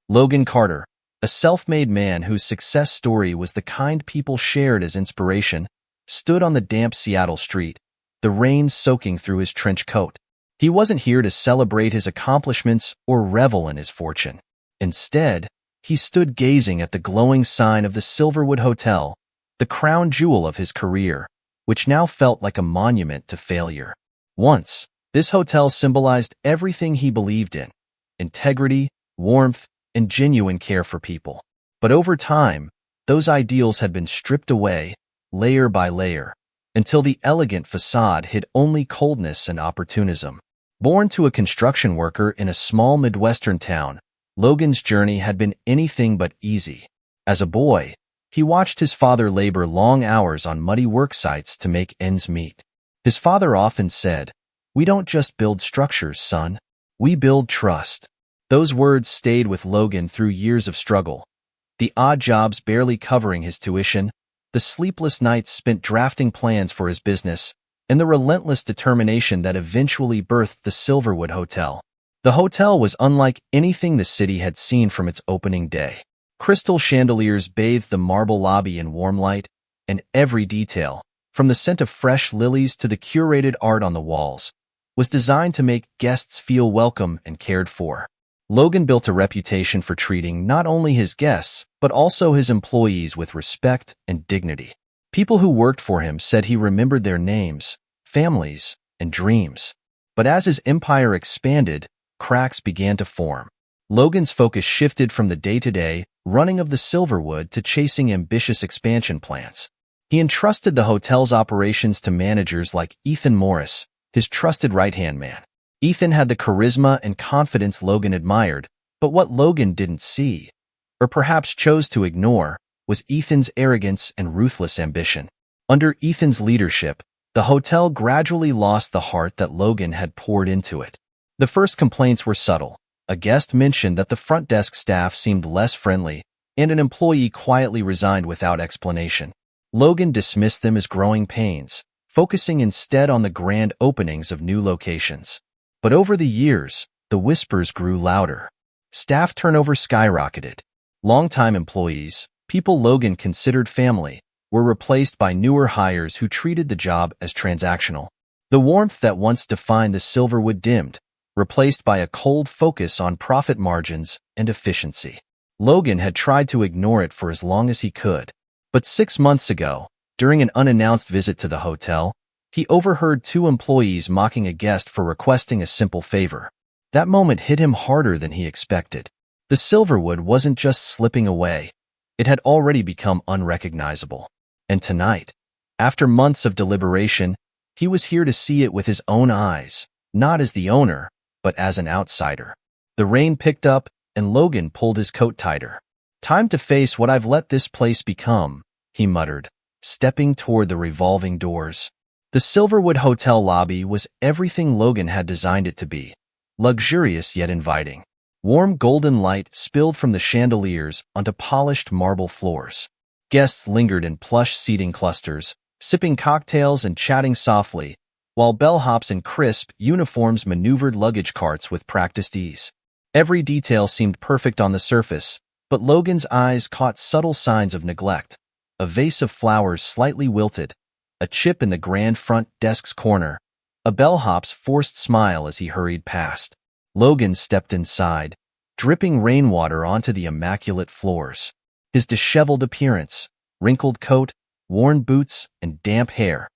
Logan Carter, a self-made man whose success story was the kind people shared as inspiration, stood on the damp Seattle street, the rain soaking through his trench coat. He wasn't here to celebrate his accomplishments or revel in his fortune. Instead, he stood gazing at the glowing sign of the Silverwood Hotel, the crown jewel of his career, which now felt like a monument to failure. Once, this hotel symbolized everything he believed in: integrity, warmth, and genuine care for people. But over time, those ideals had been stripped away, layer by layer, until the elegant facade hid only coldness and opportunism. Born to a construction worker in a small Midwestern town, Logan's journey had been anything but easy. As a boy, he watched his father labor long hours on muddy work sites to make ends meet. His father often said, "We don't just build structures, son. We build trust." Those words stayed with Logan through years of struggle. The odd jobs barely covering his tuition, the sleepless nights spent drafting plans for his business, and the relentless determination that eventually birthed the Silverwood Hotel. The hotel was unlike anything the city had seen from its opening day. Crystal chandeliers bathed the marble lobby in warm light, and every detail, from the scent of fresh lilies to the curated art on the walls, was designed to make guests feel welcome and cared for. Logan built a reputation for treating not only his guests, but also his employees with respect and dignity. People who worked for him said he remembered their names, families, and dreams. But as his empire expanded, cracks began to form. Logan's focus shifted from the day-to-day running of the Silverwood to chasing ambitious expansion plans. He entrusted the hotel's operations to managers like Ethan Morris, his trusted right-hand man. Ethan had the charisma and confidence Logan admired, but what Logan didn't see, or perhaps chose to ignore, was Ethan's arrogance and ruthless ambition. Under Ethan's leadership, the hotel gradually lost the heart that Logan had poured into it. The first complaints were subtle. A guest mentioned that the front desk staff seemed less friendly, and an employee quietly resigned without explanation. Logan dismissed them as growing pains, focusing instead on the grand openings of new locations. But over the years, the whispers grew louder. Staff turnover skyrocketed. Longtime employees, people Logan considered family, were replaced by newer hires who treated the job as transactional. The warmth that once defined the Silverwood dimmed, replaced by a cold focus on profit margins and efficiency. Logan had tried to ignore it for as long as he could. But 6 months ago, during an unannounced visit to the hotel, he overheard 2 employees mocking a guest for requesting a simple favor. That moment hit him harder than he expected. The Silverwood wasn't just slipping away. It had already become unrecognizable. And tonight, after months of deliberation, he was here to see it with his own eyes, not as the owner, but as an outsider. The rain picked up, and Logan pulled his coat tighter. "Time to face what I've let this place become," he muttered, stepping toward the revolving doors. The Silverwood Hotel lobby was everything Logan had designed it to be, luxurious yet inviting. Warm golden light spilled from the chandeliers onto polished marble floors. Guests lingered in plush seating clusters, sipping cocktails and chatting softly, while bellhops in crisp uniforms maneuvered luggage carts with practiced ease. Every detail seemed perfect on the surface, but Logan's eyes caught subtle signs of neglect. A vase of flowers slightly wilted, a chip in the grand front desk's corner, a bellhop's forced smile as he hurried past. Logan stepped inside, dripping rainwater onto the immaculate floors. His disheveled appearance, wrinkled coat, worn boots, and damp hair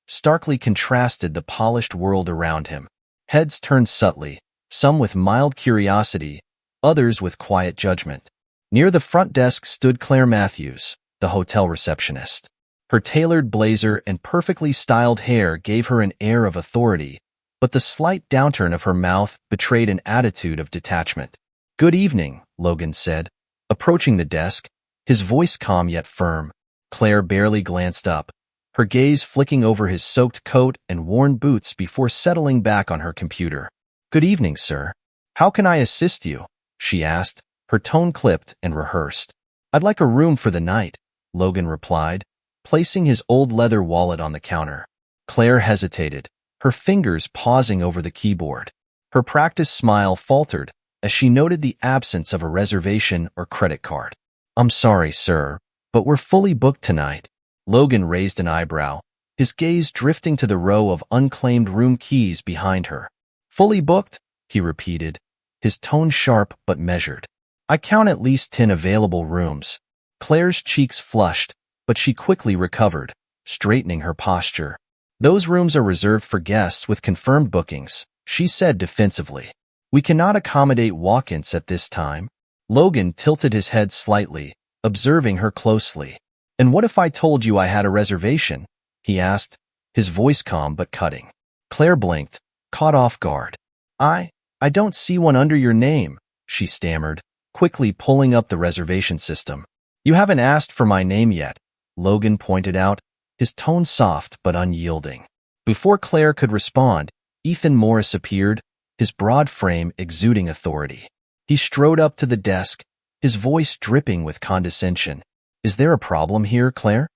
starkly contrasted the polished world around him. Heads turned subtly, some with mild curiosity, others with quiet judgment. Near the front desk stood Claire Matthews, the hotel receptionist. Her tailored blazer and perfectly styled hair gave her an air of authority, but the slight downturn of her mouth betrayed an attitude of detachment. "Good evening," Logan said, approaching the desk, his voice calm yet firm. Claire barely glanced up, her gaze flicking over his soaked coat and worn boots before settling back on her computer. "Good evening, sir. How can I assist you?" she asked, her tone clipped and rehearsed. "I'd like a room for the night," Logan replied, placing his old leather wallet on the counter. Claire hesitated, her fingers pausing over the keyboard. Her practiced smile faltered, as she noted the absence of a reservation or credit card. "I'm sorry, sir, but we're fully booked tonight." Logan raised an eyebrow, his gaze drifting to the row of unclaimed room keys behind her. "Fully booked?" he repeated, his tone sharp but measured. "I count at least 10 available rooms." Claire's cheeks flushed, but she quickly recovered, straightening her posture. "Those rooms are reserved for guests with confirmed bookings," she said defensively. "We cannot accommodate walk-ins at this time." Logan tilted his head slightly, observing her closely. "And what if I told you I had a reservation?" he asked, his voice calm but cutting. Claire blinked, caught off guard. I don't see one under your name," she stammered, quickly pulling up the reservation system. "You haven't asked for my name yet," Logan pointed out, his tone soft but unyielding. Before Claire could respond, Ethan Morris appeared, his broad frame exuding authority. He strode up to the desk, his voice dripping with condescension. "Is there a problem here, Claire?"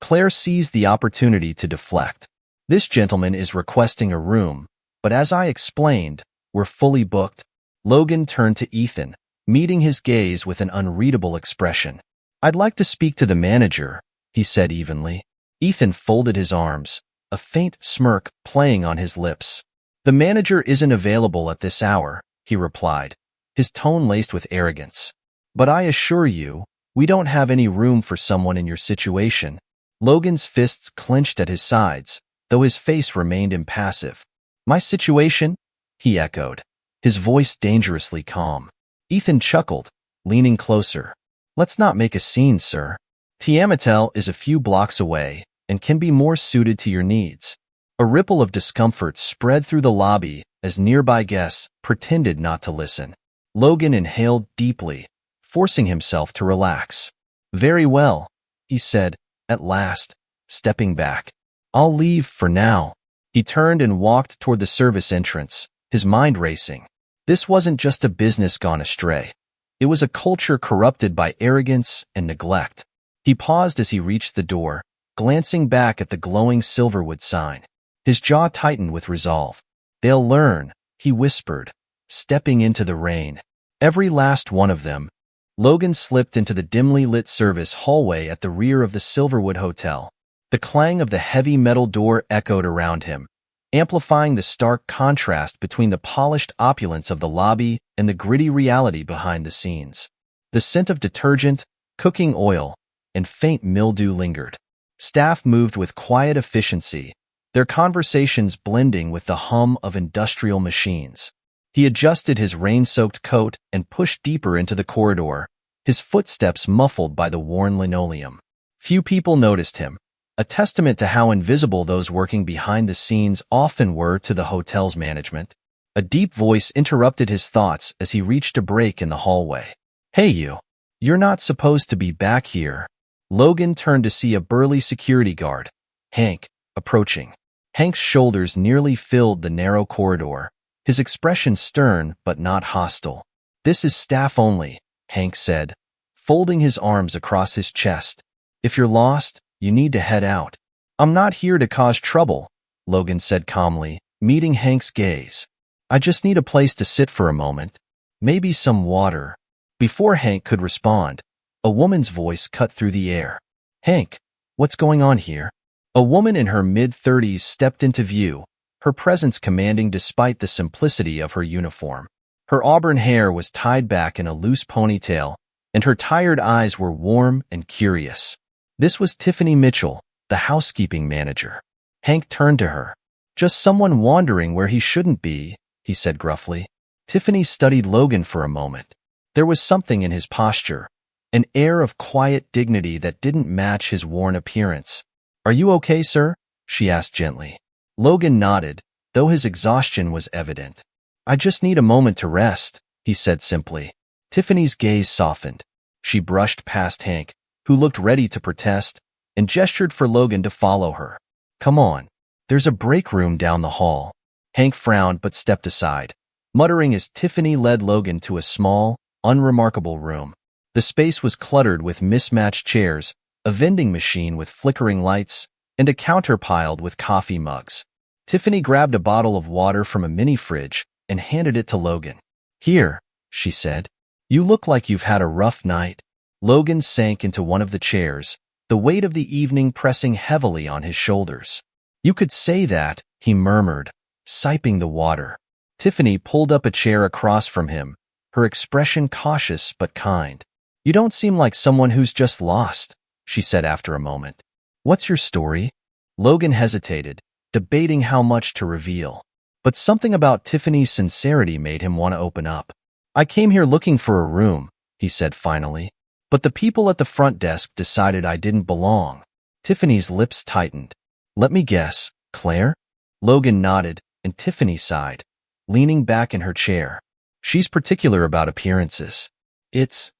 Claire seized the opportunity to deflect. "This gentleman is requesting a room, but as I explained, we're fully booked." Logan turned to Ethan, meeting his gaze with an unreadable expression. "I'd like to speak to the manager," he said evenly. Ethan folded his arms, a faint smirk playing on his lips. "The manager isn't available at this hour," he replied, his tone laced with arrogance. "But I assure you, we don't have any room for someone in your situation." Logan's fists clenched at his sides, though his face remained impassive. "My situation?" he echoed, his voice dangerously calm. Ethan chuckled, leaning closer. "Let's not make a scene, sir. Tiamatel is a few blocks away and can be more suited to your needs." A ripple of discomfort spread through the lobby as nearby guests pretended not to listen. Logan inhaled deeply, forcing himself to relax. "Very well," he said, at last, stepping back. "I'll leave for now." He turned and walked toward the service entrance, his mind racing. This wasn't just a business gone astray. It was a culture corrupted by arrogance and neglect. He paused as he reached the door, glancing back at the glowing Silverwood sign. His jaw tightened with resolve. "They'll learn," he whispered, stepping into the rain. "Every last one of them." Logan slipped into the dimly lit service hallway at the rear of the Silverwood Hotel. The clang of the heavy metal door echoed around him, amplifying the stark contrast between the polished opulence of the lobby and the gritty reality behind the scenes. The scent of detergent, cooking oil, and faint mildew lingered. Staff moved with quiet efficiency, their conversations blending with the hum of industrial machines. He adjusted his rain-soaked coat and pushed deeper into the corridor, his footsteps muffled by the worn linoleum. Few people noticed him, a testament to how invisible those working behind the scenes often were to the hotel's management. A deep voice interrupted his thoughts as he reached a break in the hallway. "Hey you, you're not supposed to be back here." Logan turned to see a burly security guard, Hank, approaching. Hank's shoulders nearly filled the narrow corridor, his expression stern but not hostile. "This is staff only," Hank said, folding his arms across his chest. "If you're lost, you need to head out." "I'm not here to cause trouble," Logan said calmly, meeting Hank's gaze. "I just need a place to sit for a moment. Maybe some water." Before Hank could respond, a woman's voice cut through the air. "Hank, what's going on here?" A woman in her mid-30s stepped into view, her presence commanding despite the simplicity of her uniform. Her auburn hair was tied back in a loose ponytail, and her tired eyes were warm and curious. This was Tiffany Mitchell, the housekeeping manager. Hank turned to her. "Just someone wandering where he shouldn't be," he said gruffly. Tiffany studied Logan for a moment. There was something in his posture, an air of quiet dignity that didn't match his worn appearance. "Are you okay, sir?" she asked gently. Logan nodded, though his exhaustion was evident. "I just need a moment to rest," he said simply. Tiffany's gaze softened. She brushed past Hank, who looked ready to protest, and gestured for Logan to follow her. "Come on. There's a break room down the hall." Hank frowned but stepped aside, muttering as Tiffany led Logan to a small, unremarkable room. The space was cluttered with mismatched chairs, a vending machine with flickering lights, and a counter piled with coffee mugs. Tiffany grabbed a bottle of water from a mini fridge and handed it to Logan. "Here, she said. You look like you've had a rough night. Logan sank into one of the chairs, the weight of the evening pressing heavily on his shoulders. You could say that, he murmured, sipping the water. Tiffany pulled up a chair across from him, her expression cautious but kind. You don't seem like someone who's just lost, she said after a moment. What's your story? Logan hesitated, debating how much to reveal. But something about Tiffany's sincerity made him want to open up. I came here looking for a room, he said finally. But the people at the front desk decided I didn't belong. Tiffany's lips tightened. Let me guess, Claire? Logan nodded, and Tiffany sighed, leaning back in her chair. She's particular about appearances. It's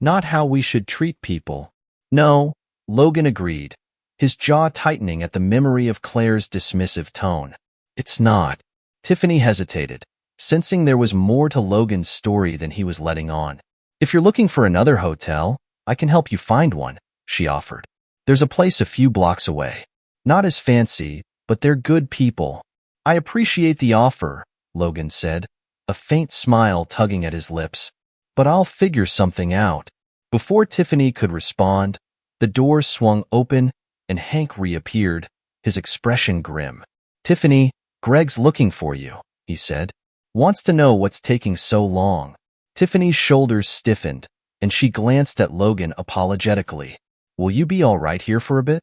not how we should treat people. No, Logan agreed, his jaw tightening at the memory of Claire's dismissive tone. It's not. Tiffany hesitated, sensing there was more to Logan's story than he was letting on. If you're looking for another hotel, I can help you find one, she offered. There's a place a few blocks away. Not as fancy, but they're good people. I appreciate the offer, Logan said, a faint smile tugging at his lips. But I'll figure something out. Before Tiffany could respond, the door swung open and Hank reappeared, his expression grim. Tiffany, Greg's looking for you, he said. Wants to know what's taking so long. Tiffany's shoulders stiffened, and she glanced at Logan apologetically. Will you be all right here for a bit?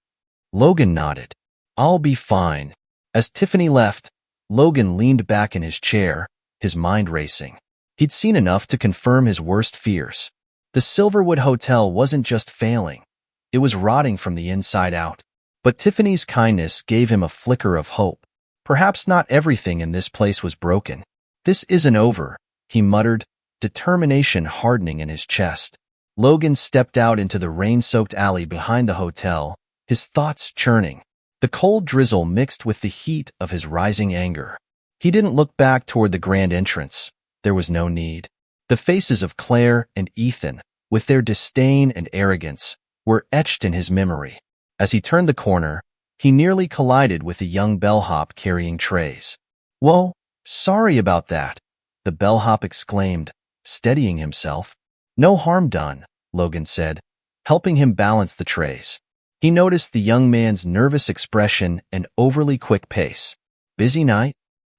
Logan nodded. I'll be fine. As Tiffany left, Logan leaned back in his chair, his mind racing. He'd seen enough to confirm his worst fears. The Silverwood Hotel wasn't just failing. It was rotting from the inside out. But Tiffany's kindness gave him a flicker of hope. Perhaps not everything in this place was broken. This isn't over, he muttered, determination hardening in his chest. Logan stepped out into the rain-soaked alley behind the hotel, his thoughts churning. The cold drizzle mixed with the heat of his rising anger. He didn't look back toward the grand entrance. There was no need. The faces of Claire and Ethan, with their disdain and arrogance, were etched in his memory. As he turned the corner, he nearly collided with a young bellhop carrying trays. Whoa, sorry about that, the bellhop exclaimed, steadying himself. No harm done, Logan said, helping him balance the trays. He noticed the young man's nervous expression and overly quick pace. Busy night?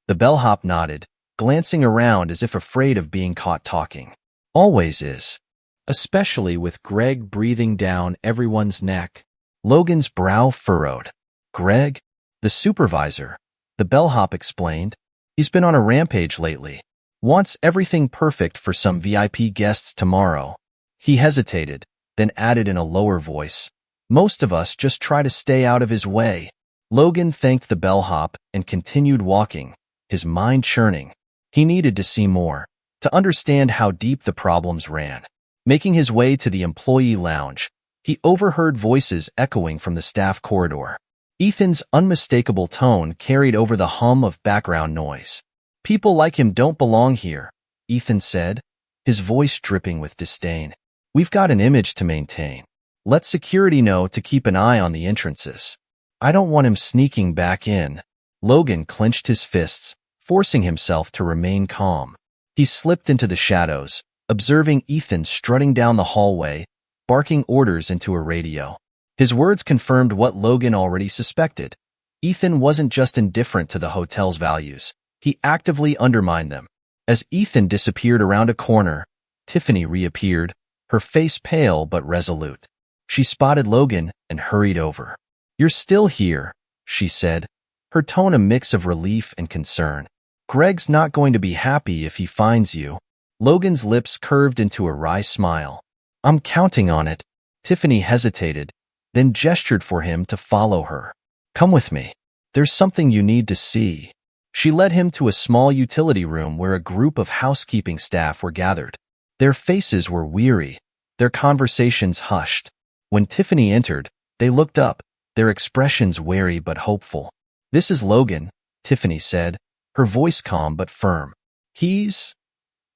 The bellhop nodded, glancing around as if afraid of being caught talking. Always is. Especially with Greg breathing down everyone's neck. Logan's brow furrowed. Greg? The supervisor, the bellhop explained. He's been on a rampage lately. Wants everything perfect for some VIP guests tomorrow. He hesitated, then added in a lower voice. Most of us just try to stay out of his way. Logan thanked the bellhop and continued walking, his mind churning. He needed to see more, to understand how deep the problems ran. Making his way to the employee lounge, he overheard voices echoing from the staff corridor. Ethan's unmistakable tone carried over the hum of background noise. People like him don't belong here, Ethan said, his voice dripping with disdain. We've got an image to maintain. Let security know to keep an eye on the entrances. I don't want him sneaking back in. Logan clenched his fists, forcing himself to remain calm. He slipped into the shadows, observing Ethan strutting down the hallway, barking orders into a radio. His words confirmed what Logan already suspected. Ethan wasn't just indifferent to the hotel's values. He actively undermined them. As Ethan disappeared around a corner, Tiffany reappeared, her face pale but resolute. She spotted Logan and hurried over. You're still here, she said, her tone a mix of relief and concern. Greg's not going to be happy if he finds you. Logan's lips curved into a wry smile. I'm counting on it. Tiffany hesitated, then gestured for him to follow her. Come with me. There's something you need to see. She led him to a small utility room where a group of housekeeping staff were gathered. Their faces were weary, their conversations hushed. When Tiffany entered, they looked up, their expressions wary but hopeful. This is Logan, Tiffany said, her voice calm but firm. He's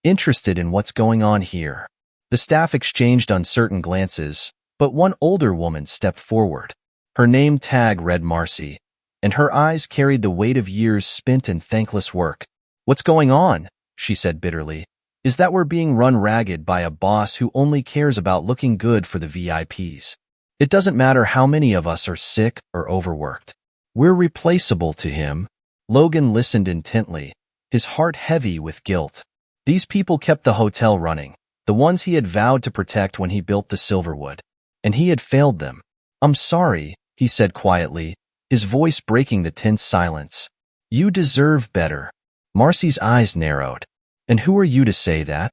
interested in what's going on here. The staff exchanged uncertain glances, but one older woman stepped forward. Her name tag read Marcy, and her eyes carried the weight of years spent in thankless work. What's going on? She said bitterly. is that we're being run ragged by a boss who only cares about looking good for the VIPs. It doesn't matter how many of us are sick or overworked. We're replaceable to him. Logan listened intently, his heart heavy with guilt. These people kept the hotel running, the ones he had vowed to protect when he built the Silverwood. And he had failed them. I'm sorry, he said quietly, his voice breaking the tense silence. You deserve better. Marcy's eyes narrowed. And who are you to say that?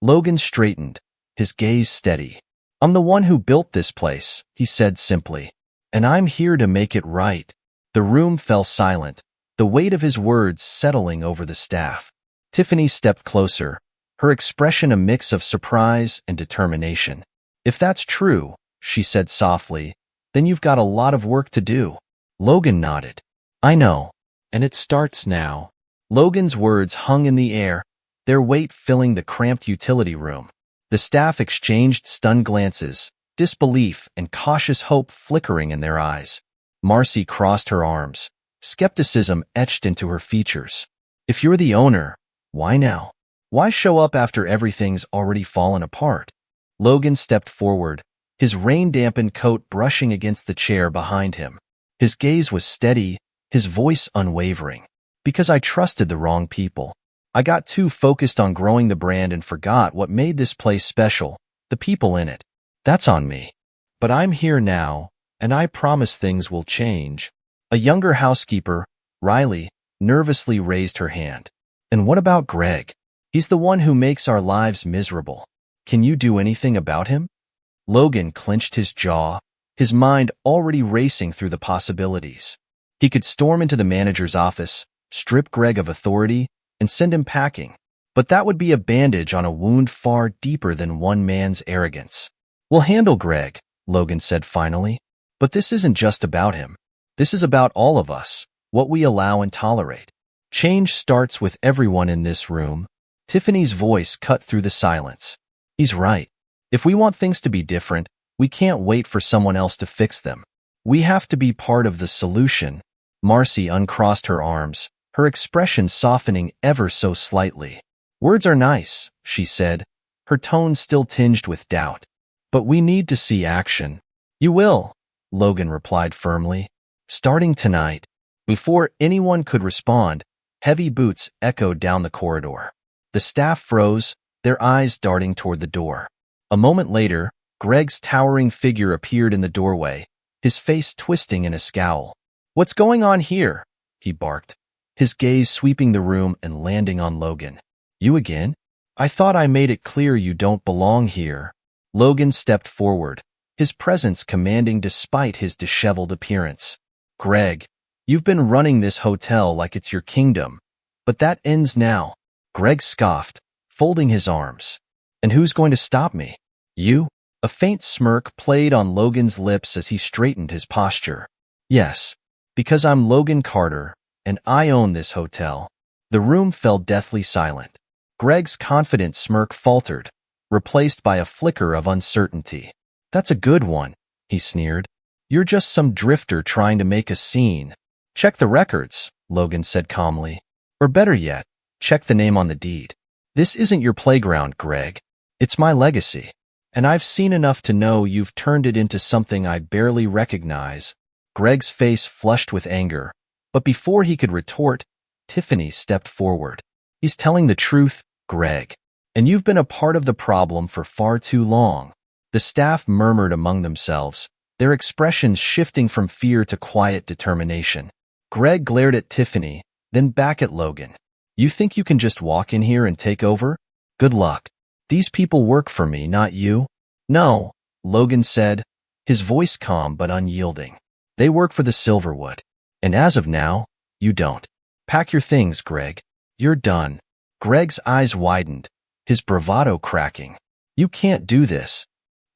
Logan straightened, his gaze steady. I'm the one who built this place, he said simply. And I'm here to make it right. The room fell silent, the weight of his words settling over the staff. Tiffany stepped closer, her expression a mix of surprise and determination. If that's true, she said softly, then you've got a lot of work to do. Logan nodded. I know. And it starts now. Logan's words hung in the air, their weight filling the cramped utility room. The staff exchanged stunned glances, disbelief and cautious hope flickering in their eyes. Marcy crossed her arms, skepticism etched into her features. If you're the owner, why now? Why show up after everything's already fallen apart? Logan stepped forward, his rain-dampened coat brushing against the chair behind him. His gaze was steady, his voice unwavering. Because I trusted the wrong people. I got too focused on growing the brand and forgot what made this place special, the people in it. That's on me. But I'm here now, and I promise things will change. A younger housekeeper, Riley, nervously raised her hand. And what about Greg? He's the one who makes our lives miserable. Can you do anything about him? Logan clenched his jaw, his mind already racing through the possibilities. He could storm into the manager's office, strip Greg of authority, and send him packing. But that would be a bandage on a wound far deeper than one man's arrogance. We'll handle Greg, Logan said finally. But this isn't just about him. This is about all of us, what we allow and tolerate. Change starts with everyone in this room. Tiffany's voice cut through the silence. He's right. If we want things to be different, we can't wait for someone else to fix them. We have to be part of the solution. Marcy uncrossed her arms, her expression softening ever so slightly. Words are nice, she said, her tone still tinged with doubt. But we need to see action. You will, Logan replied firmly. Starting tonight. Before anyone could respond, heavy boots echoed down the corridor. The staff froze, their eyes darting toward the door. A moment later, Greg's towering figure appeared in the doorway, his face twisting in a scowl. What's going on here? He barked, his gaze sweeping the room and landing on Logan. You again? I thought I made it clear you don't belong here. Logan stepped forward, his presence commanding despite his disheveled appearance. Greg, you've been running this hotel like it's your kingdom, but that ends now. Greg scoffed, folding his arms. And who's going to stop me? You? A faint smirk played on Logan's lips as he straightened his posture. Yes, because I'm Logan Carter, and I own this hotel. The room fell deathly silent. Greg's confident smirk faltered, replaced by a flicker of uncertainty. That's a good one, he sneered. You're just some drifter trying to make a scene. Check the records, Logan said calmly. Or better yet, check the name on the deed. This isn't your playground, Greg. It's my legacy. And I've seen enough to know you've turned it into something I barely recognize. Greg's face flushed with anger, but before he could retort, Tiffany stepped forward. He's telling the truth, Greg. And you've been a part of the problem for far too long. The staff murmured among themselves, their expressions shifting from fear to quiet determination. Greg glared at Tiffany, then back at Logan. You think you can just walk in here and take over? Good luck. These people work for me, not you. No, Logan said, his voice calm but unyielding. They work for the Silverwood. And as of now, you don't. Pack your things, Greg. You're done. Greg's eyes widened, his bravado cracking. You can't do this.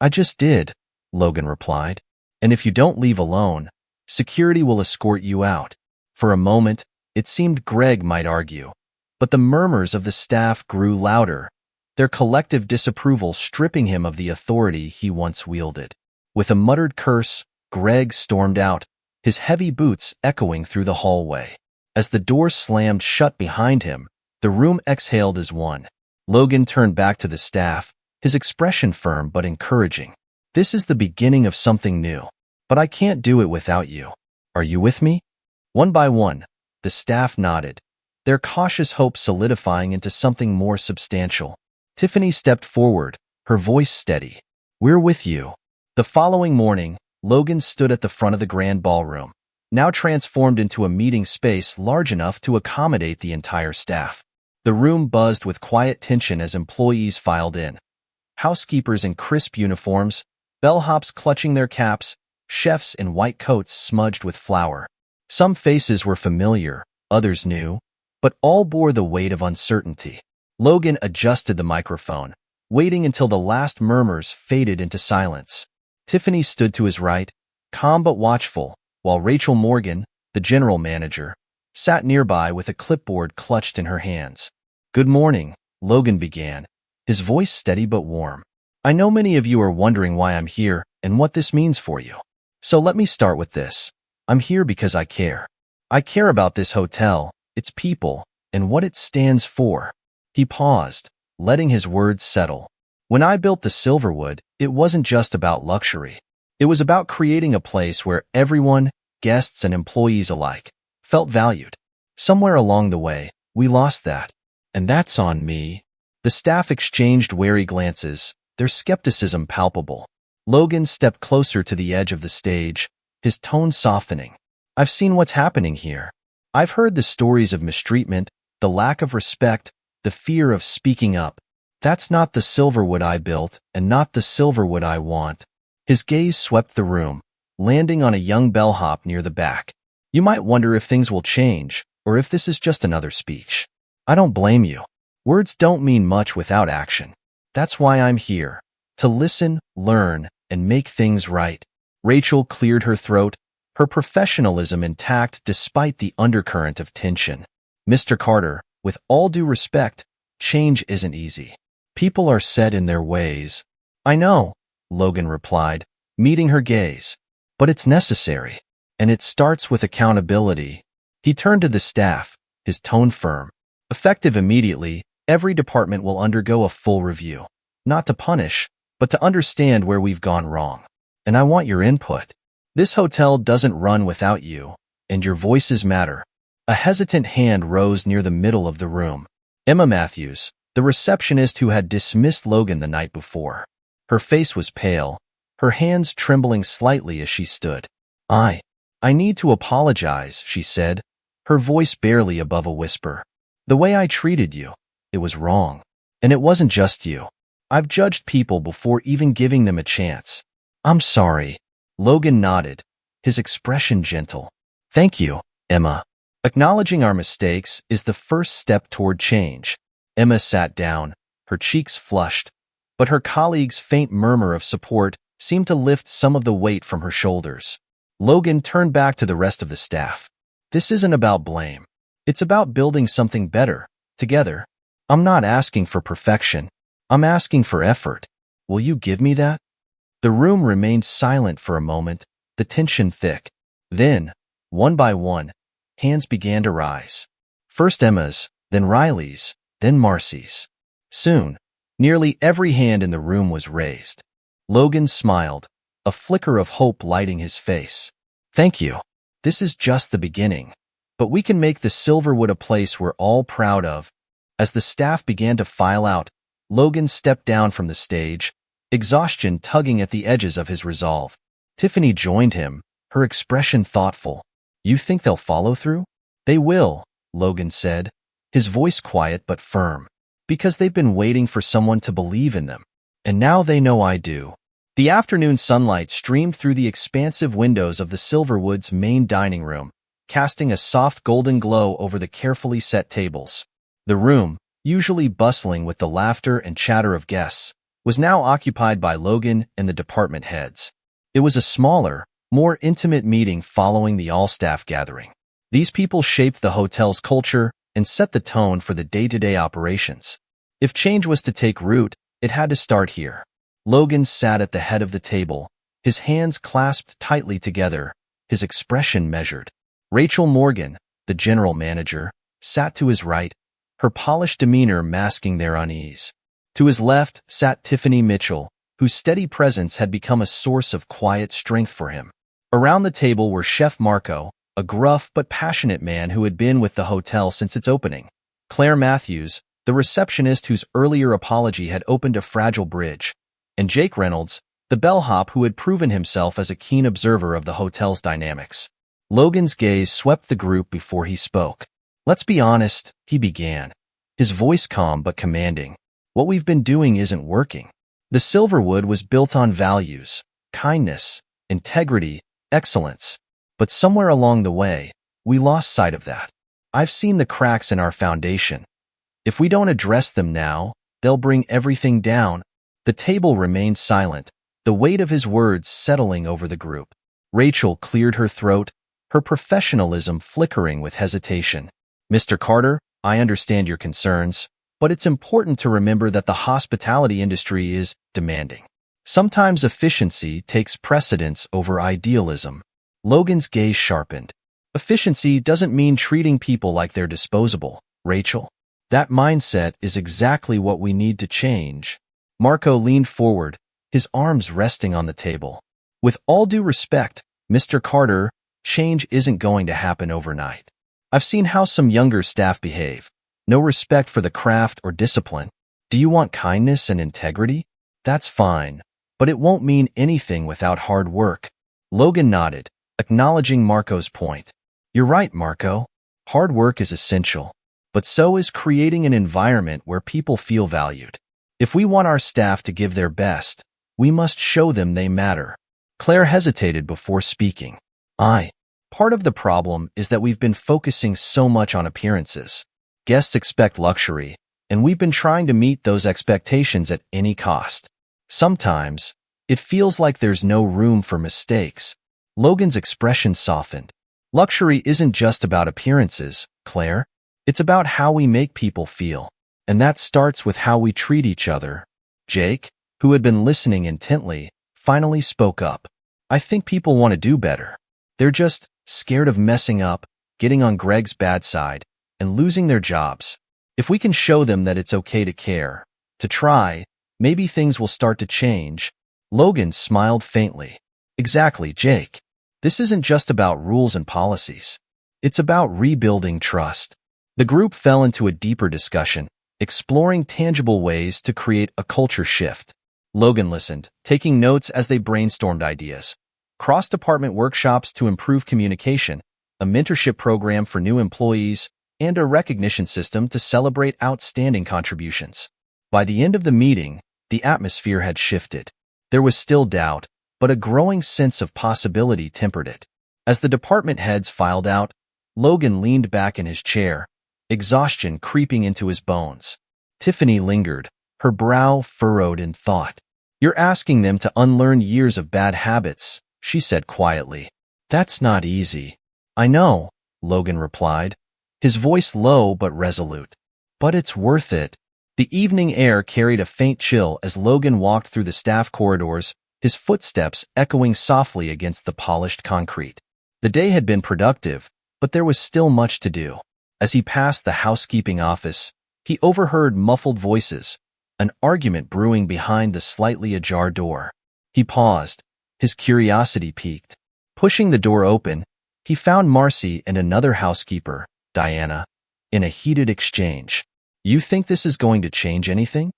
I just did, Logan replied. And if you don't leave alone, security will escort you out. For a moment, it seemed Greg might argue. But the murmurs of the staff grew louder, their collective disapproval stripping him of the authority he once wielded. With a muttered curse, Greg stormed out, his heavy boots echoing through the hallway. As the door slammed shut behind him, the room exhaled as one. Logan turned back to the staff, his expression firm but encouraging. This is the beginning of something new. But I can't do it without you. Are you with me? One by one, the staff nodded, their cautious hope solidifying into something more substantial. Tiffany stepped forward, her voice steady. We're with you. The following morning, Logan stood at the front of the grand ballroom, now transformed into a meeting space large enough to accommodate the entire staff. The room buzzed with quiet tension as employees filed in. Housekeepers in crisp uniforms, bellhops clutching their caps, chefs in white coats smudged with flour. Some faces were familiar, others new, but all bore the weight of uncertainty. Logan adjusted the microphone, waiting until the last murmurs faded into silence. Tiffany stood to his right, calm but watchful, while Rachel Morgan, the general manager, sat nearby with a clipboard clutched in her hands. Good morning, Logan began, his voice steady but warm. I know many of you are wondering why I'm here and what this means for you. So let me start with this. I'm here because I care. I care about this hotel, its people, and what it stands for. He paused, letting his words settle. When I built the Silverwood, it wasn't just about luxury. It was about creating a place where everyone, guests and employees alike, felt valued. Somewhere along the way, we lost that. And that's on me. The staff exchanged wary glances, their skepticism palpable. Logan stepped closer to the edge of the stage, his tone softening. I've seen what's happening here. I've heard the stories of mistreatment, the lack of respect, the fear of speaking up. That's not the Silverwood I built, and not the Silverwood I want. His gaze swept the room, landing on a young bellhop near the back. You might wonder if things will change, or if this is just another speech. I don't blame you. Words don't mean much without action. That's why I'm here. To listen, learn, and make things right. Rachel cleared her throat, her professionalism intact despite the undercurrent of tension. Mr. Carter, with all due respect, change isn't easy. People are set in their ways. I know, Logan replied, meeting her gaze. But it's necessary. And it starts with accountability. He turned to the staff, his tone firm. Effective immediately, every department will undergo a full review. Not to punish, but to understand where we've gone wrong. And I want your input. This hotel doesn't run without you, and your voices matter. A hesitant hand rose near the middle of the room. Emma Matthews, the receptionist who had dismissed Logan the night before. Her face was pale, her hands trembling slightly as she stood. I need to apologize, she said, her voice barely above a whisper. The way I treated you, it was wrong. And it wasn't just you. I've judged people before even giving them a chance. I'm sorry. Logan nodded, his expression gentle. Thank you, Emma. Acknowledging our mistakes is the first step toward change. Emma sat down, her cheeks flushed, but her colleague's faint murmur of support seemed to lift some of the weight from her shoulders. Logan turned back to the rest of the staff. This isn't about blame. It's about building something better, together. I'm not asking for perfection. I'm asking for effort. Will you give me that? The room remained silent for a moment, the tension thick. Then, one by one, hands began to rise. First Emma's, then Riley's, then Marcy's. Soon, nearly every hand in the room was raised. Logan smiled, a flicker of hope lighting his face. Thank you. This is just the beginning. But we can make the Silverwood a place we're all proud of. As the staff began to file out, Logan stepped down from the stage, exhaustion tugging at the edges of his resolve. Tiffany joined him, her expression thoughtful. You think they'll follow through? They will, Logan said, his voice quiet but firm. Because they've been waiting for someone to believe in them. And now they know I do. The afternoon sunlight streamed through the expansive windows of the Silverwood's main dining room, casting a soft golden glow over the carefully set tables. The room, usually bustling with the laughter and chatter of guests, was now occupied by Logan and the department heads. It was a smaller, more intimate meeting following the all-staff gathering. These people shaped the hotel's culture and set the tone for the day-to-day operations. If change was to take root, it had to start here. Logan sat at the head of the table, his hands clasped tightly together, his expression measured. Rachel Morgan, the general manager, sat to his right, her polished demeanor masking their unease. To his left sat Tiffany Mitchell, whose steady presence had become a source of quiet strength for him. Around the table were Chef Marco, a gruff but passionate man who had been with the hotel since its opening. Claire Matthews, the receptionist whose earlier apology had opened a fragile bridge, and Jake Reynolds, the bellhop who had proven himself as a keen observer of the hotel's dynamics. Logan's gaze swept the group before he spoke. "Let's be honest," he began, his voice calm but commanding. "What we've been doing isn't working. The Silverwood was built on values, kindness, integrity, excellence. But somewhere along the way, we lost sight of that. I've seen the cracks in our foundation. If we don't address them now, they'll bring everything down." The table remained silent, the weight of his words settling over the group. Rachel cleared her throat, her professionalism flickering with hesitation. "Mr. Carter, I understand your concerns, but it's important to remember that the hospitality industry is demanding. Sometimes efficiency takes precedence over idealism." Logan's gaze sharpened. "Efficiency doesn't mean treating people like they're disposable, Rachel. That mindset is exactly what we need to change." Marco leaned forward, his arms resting on the table. "With all due respect, Mr. Carter, change isn't going to happen overnight. I've seen how some younger staff behave. No respect for the craft or discipline. Do you want kindness and integrity? That's fine, but it won't mean anything without hard work." Logan nodded, acknowledging Marco's point. "You're right, Marco. Hard work is essential, but so is creating an environment where people feel valued. If we want our staff to give their best, we must show them they matter." Claire hesitated before speaking. Part of the problem is that we've been focusing so much on appearances. Guests expect luxury, and we've been trying to meet those expectations at any cost. Sometimes, it feels like there's no room for mistakes." Logan's expression softened. "Luxury isn't just about appearances, Claire. It's about how we make people feel. And that starts with how we treat each other." Jake, who had been listening intently, finally spoke up. "I think people want to do better. They're just scared of messing up, getting on Greg's bad side, and losing their jobs. If we can show them that it's okay to care, to try, maybe things will start to change." Logan smiled faintly. "Exactly, Jake. This isn't just about rules and policies. It's about rebuilding trust." The group fell into a deeper discussion, exploring tangible ways to create a culture shift. Logan listened, taking notes as they brainstormed ideas. Cross-department workshops to improve communication, a mentorship program for new employees, and a recognition system to celebrate outstanding contributions. By the end of the meeting, the atmosphere had shifted. There was still doubt, but a growing sense of possibility tempered it. As the department heads filed out, Logan leaned back in his chair, exhaustion creeping into his bones. Tiffany lingered, her brow furrowed in thought. "You're asking them to unlearn years of bad habits," she said quietly. "That's not easy." "I know," Logan replied, his voice low but resolute. "But it's worth it." The evening air carried a faint chill as Logan walked through the staff corridors, his footsteps echoing softly against the polished concrete. The day had been productive, but there was still much to do. As he passed the housekeeping office, he overheard muffled voices, an argument brewing behind the slightly ajar door. He paused, his curiosity piqued. Pushing the door open, he found Marcy and another housekeeper, Diana, in a heated exchange. "You think this is going to change anything?"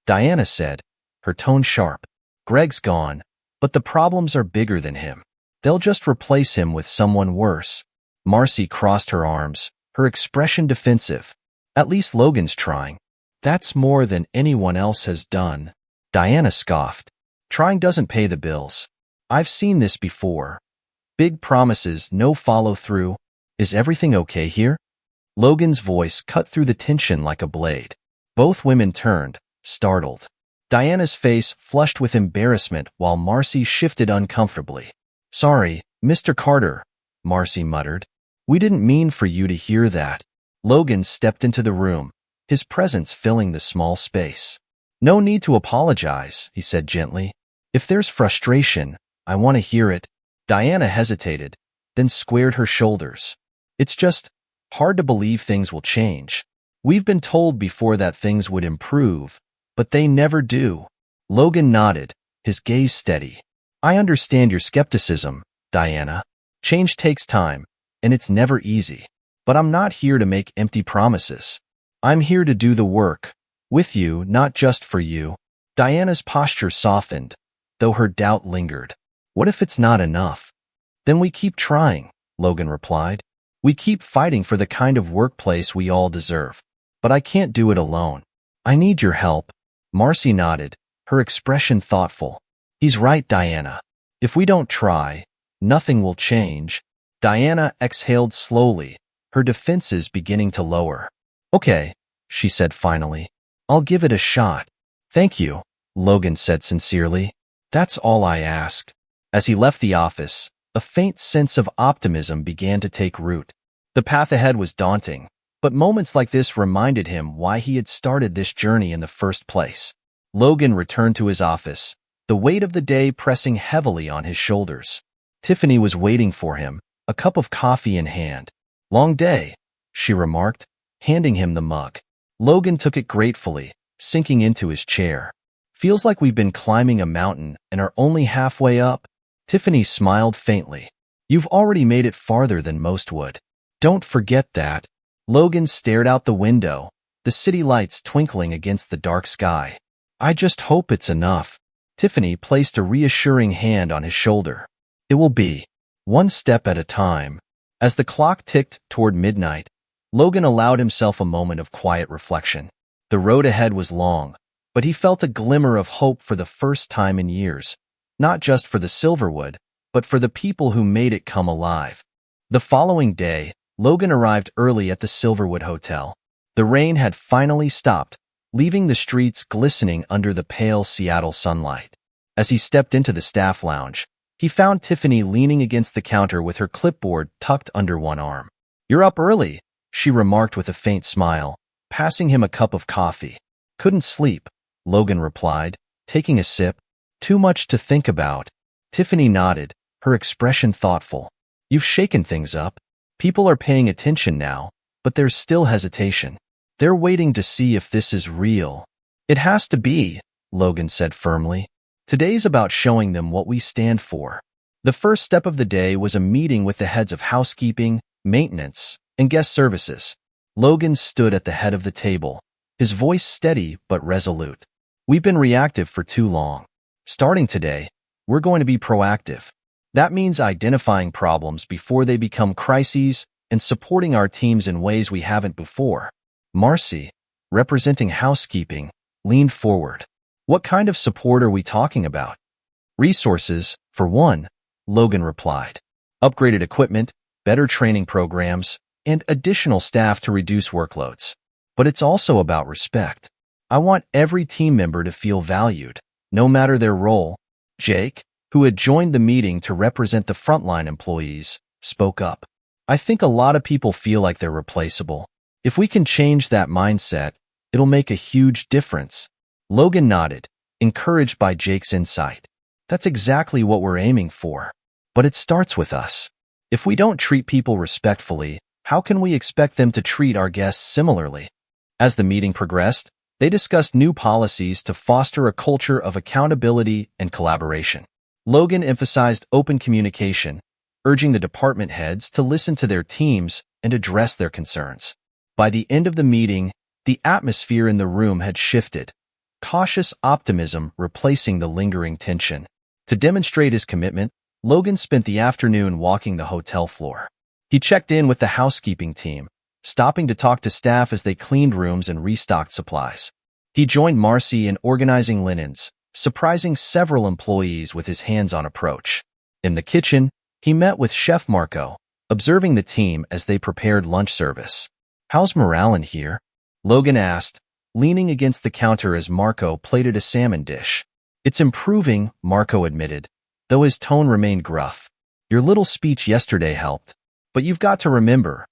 Diana said, her tone sharp. "Greg's gone, but the problems are bigger than him. They'll just replace him with someone worse." Marcy crossed her arms, her expression defensive. "At least Logan's trying. That's more than anyone else has done." Diana scoffed. "Trying doesn't pay the bills. I've seen this before. Big promises, no follow-through. Is everything okay here?" Logan's voice cut through the tension like a blade. Both women turned, startled. Diana's face flushed with embarrassment while Marcy shifted uncomfortably. "Sorry, Mr. Carter," Marcy muttered. "We didn't mean for you to hear that." Logan stepped into the room, his presence filling the small space. "No need to apologize," he said gently. "If there's frustration, I want to hear it." Diana hesitated, then squared her shoulders. "It's just hard to believe things will change. We've been told before that things would improve, but they never do. Logan nodded, his gaze steady. I understand your skepticism, Diana. Change takes time, and it's never easy. But I'm not here to make empty promises. I'm here to do the work. With you, not just for you. Diana's posture softened, though her doubt lingered. What if it's not enough? Then we keep trying, Logan replied. We keep fighting for the kind of workplace we all deserve. But I can't do it alone. I need your help. Marcy nodded, her expression thoughtful. He's right, Diana. If we don't try, nothing will change. Diana exhaled slowly, her defenses beginning to lower. Okay, she said finally. I'll give it a shot. Thank you, Logan said sincerely. That's all I ask. As he left the office, a faint sense of optimism began to take root. The path ahead was daunting, but moments like this reminded him why he had started this journey in the first place. Logan returned to his office, the weight of the day pressing heavily on his shoulders. Tiffany was waiting for him, a cup of coffee in hand. Long day, she remarked, handing him the mug. Logan took it gratefully, sinking into his chair. Feels like we've been climbing a mountain and are only halfway up. Tiffany smiled faintly. You've already made it farther than most would. Don't forget that. Logan stared out the window, the city lights twinkling against the dark sky. I just hope it's enough. Tiffany placed a reassuring hand on his shoulder. It will be. One step at a time. As the clock ticked toward midnight, Logan allowed himself a moment of quiet reflection. The road ahead was long, but he felt a glimmer of hope for the first time in years, not just for the Silverwood, but for the people who made it come alive. The following day, Logan arrived early at the Silverwood Hotel. The rain had finally stopped, leaving the streets glistening under the pale Seattle sunlight. As he stepped into the staff lounge, he found Tiffany leaning against the counter with her clipboard tucked under one arm. You're up early, she remarked with a faint smile, passing him a cup of coffee. Couldn't sleep, Logan replied, taking a sip. Too much to think about. Tiffany nodded, her expression thoughtful. You've shaken things up. People are paying attention now, but there's still hesitation. They're waiting to see if this is real. It has to be, Logan said firmly. Today's about showing them what we stand for. The first step of the day was a meeting with the heads of housekeeping, maintenance, and guest services. Logan stood at the head of the table, his voice steady but resolute. We've been reactive for too long. Starting today, we're going to be proactive. That means identifying problems before they become crises and supporting our teams in ways we haven't before. Marcy, representing housekeeping, leaned forward. What kind of support are we talking about? Resources, for one, Logan replied. Upgraded equipment, better training programs, and additional staff to reduce workloads. But it's also about respect. I want every team member to feel valued, no matter their role. Jake, who had joined the meeting to represent the frontline employees, spoke up. I think a lot of people feel like they're replaceable. If we can change that mindset, it'll make a huge difference. Logan nodded, encouraged by Jake's insight. That's exactly what we're aiming for. But it starts with us. If we don't treat people respectfully, how can we expect them to treat our guests similarly? As the meeting progressed, they discussed new policies to foster a culture of accountability and collaboration. Logan emphasized open communication, urging the department heads to listen to their teams and address their concerns. By the end of the meeting, the atmosphere in the room had shifted, cautious optimism replacing the lingering tension. To demonstrate his commitment, Logan spent the afternoon walking the hotel floor. He checked in with the housekeeping team, stopping to talk to staff as they cleaned rooms and restocked supplies. He joined Marcy in organizing linens, surprising several employees with his hands-on approach. In the kitchen, he met with Chef Marco, observing the team as they prepared lunch service. How's morale in here? Logan asked, leaning against the counter as Marco plated a salmon dish. It's improving, Marco admitted, though his tone remained gruff. Your little speech yesterday helped. But you've got to remember,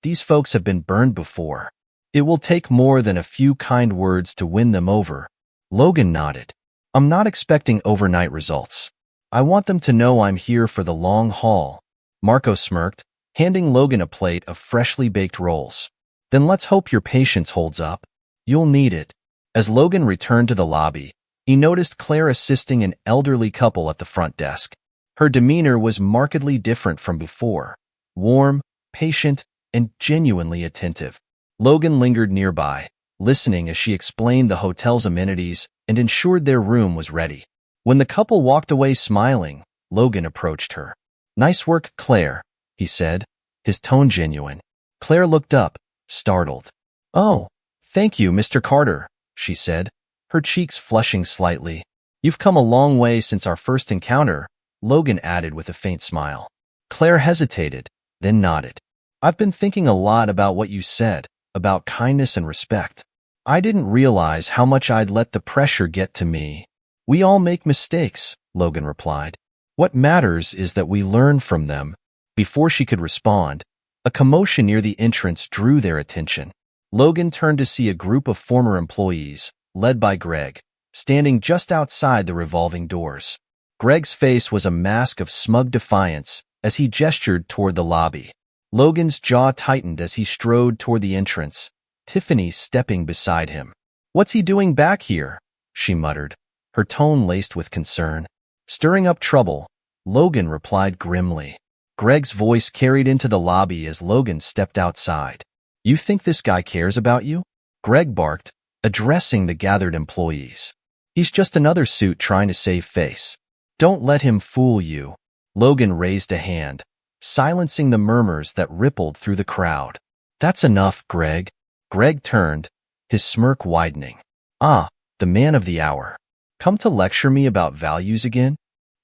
these folks have been burned before. It will take more than a few kind words to win them over. Logan nodded. I'm not expecting overnight results. I want them to know I'm here for the long haul. Marco smirked, handing Logan a plate of freshly baked rolls. Then let's hope your patience holds up. You'll need it. As Logan returned to the lobby, he noticed Claire assisting an elderly couple at the front desk. Her demeanor was markedly different from before, warm, patient, and genuinely attentive. Logan lingered nearby, listening as she explained the hotel's amenities and ensured their room was ready. When the couple walked away smiling, Logan approached her. "Nice work, Claire," he said, his tone genuine. Claire looked up, startled. "Oh, thank you, Mr. Carter," she said, her cheeks flushing slightly. "You've come a long way since our first encounter," Logan added with a faint smile. Claire hesitated, then nodded. "I've been thinking a lot about what you said, about kindness and respect. I didn't realize how much I'd let the pressure get to me." "We all make mistakes," Logan replied. "What matters is that we learn from them." Before she could respond, a commotion near the entrance drew their attention. Logan turned to see a group of former employees, led by Greg, standing just outside the revolving doors. Greg's face was a mask of smug defiance as he gestured toward the lobby. Logan's jaw tightened as he strode toward the entrance, Tiffany stepping beside him. "What's he doing back here?" she muttered, her tone laced with concern. "Stirring up trouble," Logan replied grimly. Greg's voice carried into the lobby as Logan stepped outside. "You think this guy cares about you?" Greg barked, addressing the gathered employees. "He's just another suit trying to save face. Don't let him fool you." Logan raised a hand, silencing the murmurs that rippled through the crowd. "That's enough, Greg." Greg turned, his smirk widening. "Ah, the man of the hour. Come to lecture me about values again?"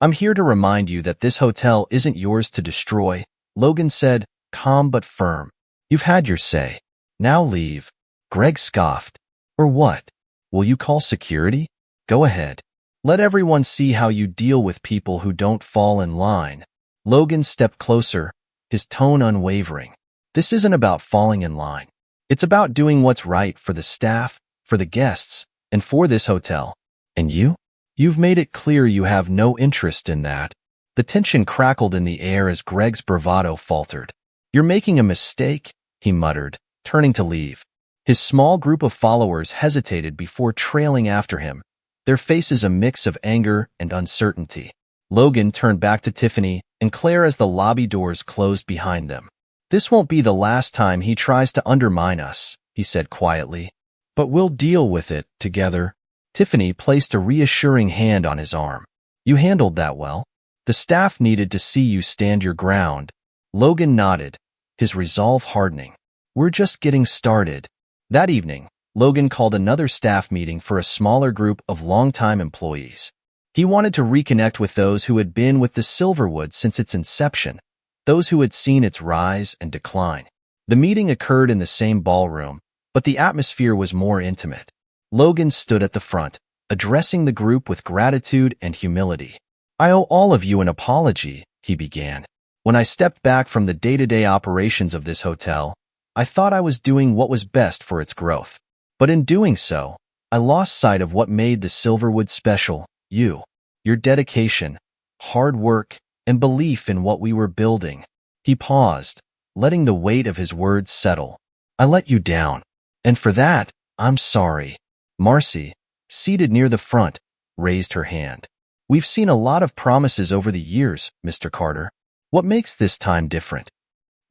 "I'm here to remind you that this hotel isn't yours to destroy," Logan said, calm but firm. "You've had your say. Now leave." Greg scoffed. "Or what? Will you call security? Go ahead. Let everyone see how you deal with people who don't fall in line." Logan stepped closer, his tone unwavering. "This isn't about falling in line. It's about doing what's right for the staff, for the guests, and for this hotel. And you? You've made it clear you have no interest in that." The tension crackled in the air as Greg's bravado faltered. "You're making a mistake," he muttered, turning to leave. His small group of followers hesitated before trailing after him, their faces a mix of anger and uncertainty. Logan turned back to Tiffany and Claire as the lobby doors closed behind them. "This won't be the last time he tries to undermine us," he said quietly. "But we'll deal with it together." Tiffany placed a reassuring hand on his arm. "You handled that well. The staff needed to see you stand your ground." Logan nodded, his resolve hardening. "We're just getting started." That evening, Logan called another staff meeting for a smaller group of longtime employees. He wanted to reconnect with those who had been with the Silverwood since its inception, those who had seen its rise and decline. The meeting occurred in the same ballroom, but the atmosphere was more intimate. Logan stood at the front, addressing the group with gratitude and humility. "I owe all of you an apology," he began. "When I stepped back from the day-to-day operations of this hotel, I thought I was doing what was best for its growth. But in doing so, I lost sight of what made the Silverwood special: you, your dedication, hard work, and belief in what we were building." He paused, letting the weight of his words settle. "I let you down, and for that, I'm sorry." Marcy, seated near the front, raised her hand. "We've seen a lot of promises over the years, Mr. Carter. What makes this time different?"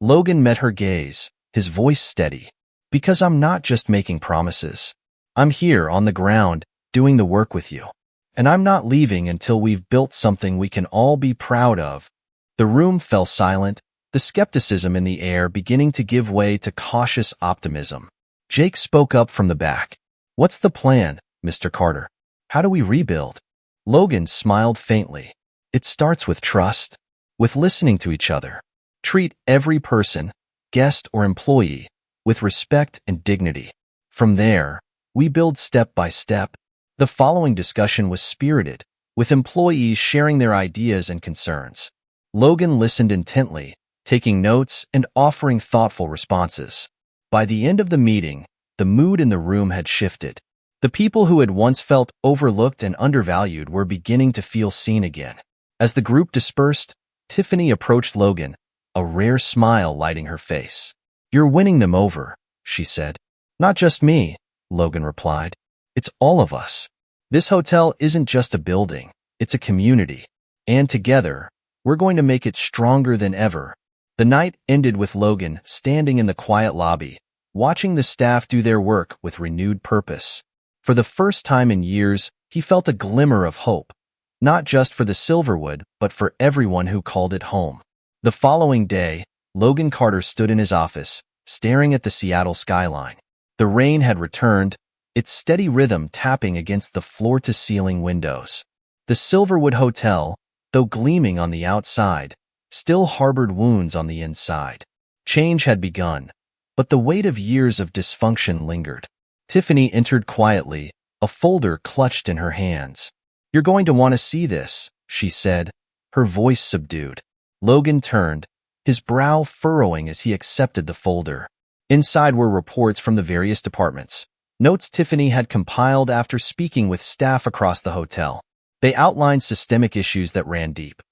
Logan met her gaze, his voice steady. "Because I'm not just making promises. I'm here on the ground, doing the work with you. And I'm not leaving until we've built something we can all be proud of." The room fell silent, the skepticism in the air beginning to give way to cautious optimism. Jake spoke up from the back. "What's the plan, Mr. Carter? How do we rebuild?" Logan smiled faintly. "It starts with trust, with listening to each other. Treat every person, guest or employee, with respect and dignity. From there, we build step by step." The following discussion was spirited, with employees sharing their ideas and concerns. Logan listened intently, taking notes and offering thoughtful responses. By the end of the meeting, the mood in the room had shifted. The people who had once felt overlooked and undervalued were beginning to feel seen again. As the group dispersed, Tiffany approached Logan, a rare smile lighting her face. "You're winning them over," she said. Not just me, Logan replied. It's all of us. This hotel isn't just a building, it's a community. And together, we're going to make it stronger than ever. The night ended with Logan standing in the quiet lobby, watching the staff do their work with renewed purpose. For the first time in years, he felt a glimmer of hope, not just for the Silverwood, but for everyone who called it home. The following day, Logan Carter stood in his office, staring at the Seattle skyline. The rain had returned, its steady rhythm tapping against the floor-to-ceiling windows. The Silverwood Hotel, though gleaming on the outside, still harbored wounds on the inside. Change had begun, but the weight of years of dysfunction lingered. Tiffany entered quietly, a folder clutched in her hands. "You're going to want to see this," she said, her voice subdued. Logan turned, his brow furrowing as he accepted the folder. Inside were reports from the various departments, notes Tiffany had compiled after speaking with staff across the hotel. They outlined systemic issues that ran deep,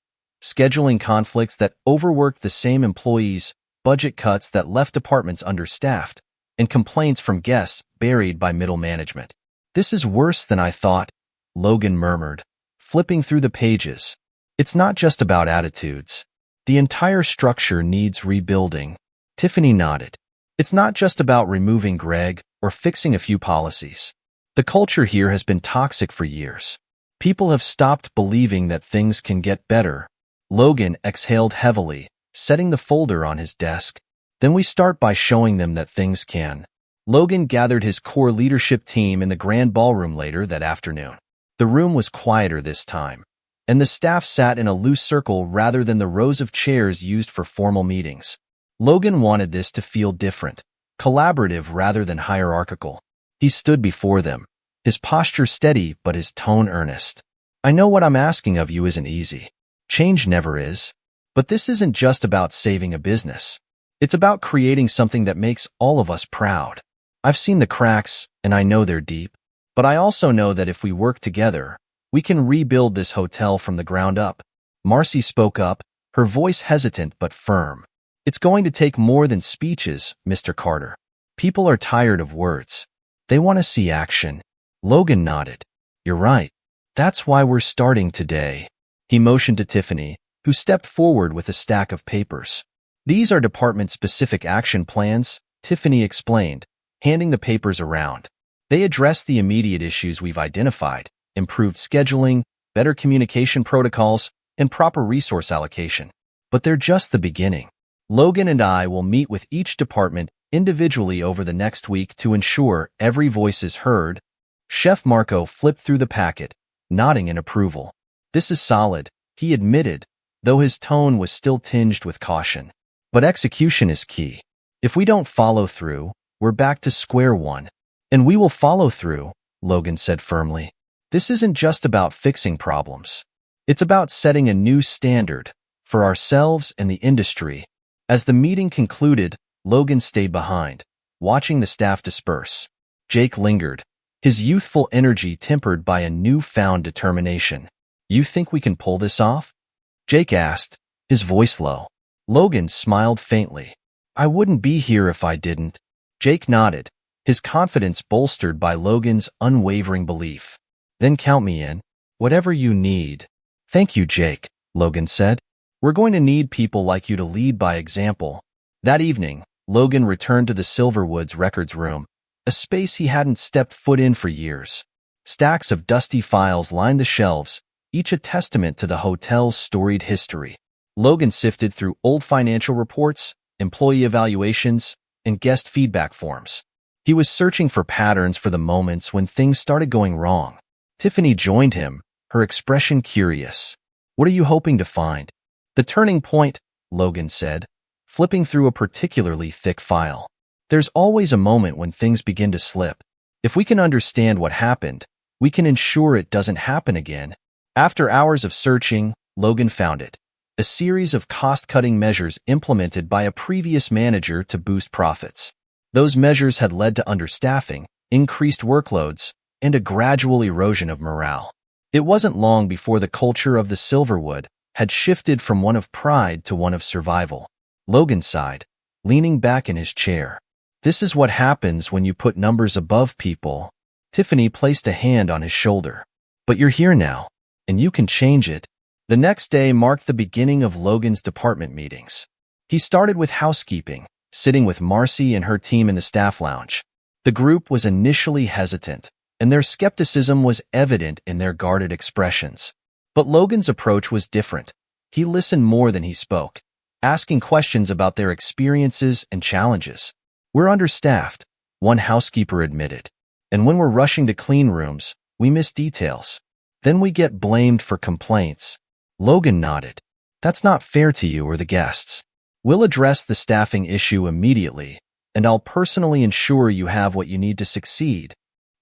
scheduling conflicts that overworked the same employees, budget cuts that left departments understaffed, and complaints from guests buried by middle management. "This is worse than I thought," Logan murmured, flipping through the pages. "It's not just about attitudes. The entire structure needs rebuilding." Tiffany nodded. "It's not just about removing Greg or fixing a few policies. The culture here has been toxic for years. People have stopped believing that things can get better." Logan exhaled heavily, setting the folder on his desk. "Then we start by showing them that things can." Logan gathered his core leadership team in the grand ballroom later that afternoon. The room was quieter this time, and the staff sat in a loose circle rather than the rows of chairs used for formal meetings. Logan wanted this to feel different, collaborative rather than hierarchical. He stood before them, his posture steady but his tone earnest. "I know what I'm asking of you isn't easy. Change never is. But this isn't just about saving a business. It's about creating something that makes all of us proud. I've seen the cracks, and I know they're deep. But I also know that if we work together, we can rebuild this hotel from the ground up." Marcy spoke up, her voice hesitant but firm. "It's going to take more than speeches, Mr. Carter. People are tired of words. They want to see action." Logan nodded. "You're right. That's why we're starting today." He motioned to Tiffany, who stepped forward with a stack of papers. "These are department-specific action plans," Tiffany explained, handing the papers around. "They address the immediate issues we've identified: improved scheduling, better communication protocols, and proper resource allocation. But they're just the beginning. Logan and I will meet with each department individually over the next week to ensure every voice is heard." Chef Marco flipped through the packet, nodding in approval. "This is solid," he admitted, though his tone was still tinged with caution. "But execution is key. If we don't follow through, we're back to square one." "And we will follow through," Logan said firmly. "This isn't just about fixing problems. It's about setting a new standard for ourselves and the industry." As the meeting concluded, Logan stayed behind, watching the staff disperse. Jake lingered, his youthful energy tempered by a newfound determination. "You think we can pull this off?" Jake asked, his voice low. Logan smiled faintly. "I wouldn't be here if I didn't." Jake nodded, his confidence bolstered by Logan's unwavering belief. "Then count me in. Whatever you need." "Thank you, Jake," Logan said. "We're going to need people like you to lead by example." That evening, Logan returned to the Silverwoods Records Room, a space he hadn't stepped foot in for years. Stacks of dusty files lined the shelves, each a testament to the hotel's storied history. Logan sifted through old financial reports, employee evaluations, and guest feedback forms. He was searching for patterns for the moments when things started going wrong. Tiffany joined him, her expression curious. "What are you hoping to find?" "The turning point," Logan said, flipping through a particularly thick file. "There's always a moment when things begin to slip. If we can understand what happened, we can ensure it doesn't happen again." After hours of searching, Logan found it. A series of cost-cutting measures implemented by a previous manager to boost profits. Those measures had led to understaffing, increased workloads, and a gradual erosion of morale. It wasn't long before the culture of the Silverwood had shifted from one of pride to one of survival. Logan sighed, leaning back in his chair. This is what happens when you put numbers above people. Tiffany placed a hand on his shoulder. But you're here now, and you can change it. The next day marked the beginning of Logan's department meetings. He started with housekeeping, sitting with Marcy and her team in the staff lounge. The group was initially hesitant, and their skepticism was evident in their guarded expressions. But Logan's approach was different. He listened more than he spoke, asking questions about their experiences and challenges. "We're understaffed," one housekeeper admitted. "And when we're rushing to clean rooms, we miss details. Then we get blamed for complaints." Logan nodded. "That's not fair to you or the guests. We'll address the staffing issue immediately, and I'll personally ensure you have what you need to succeed."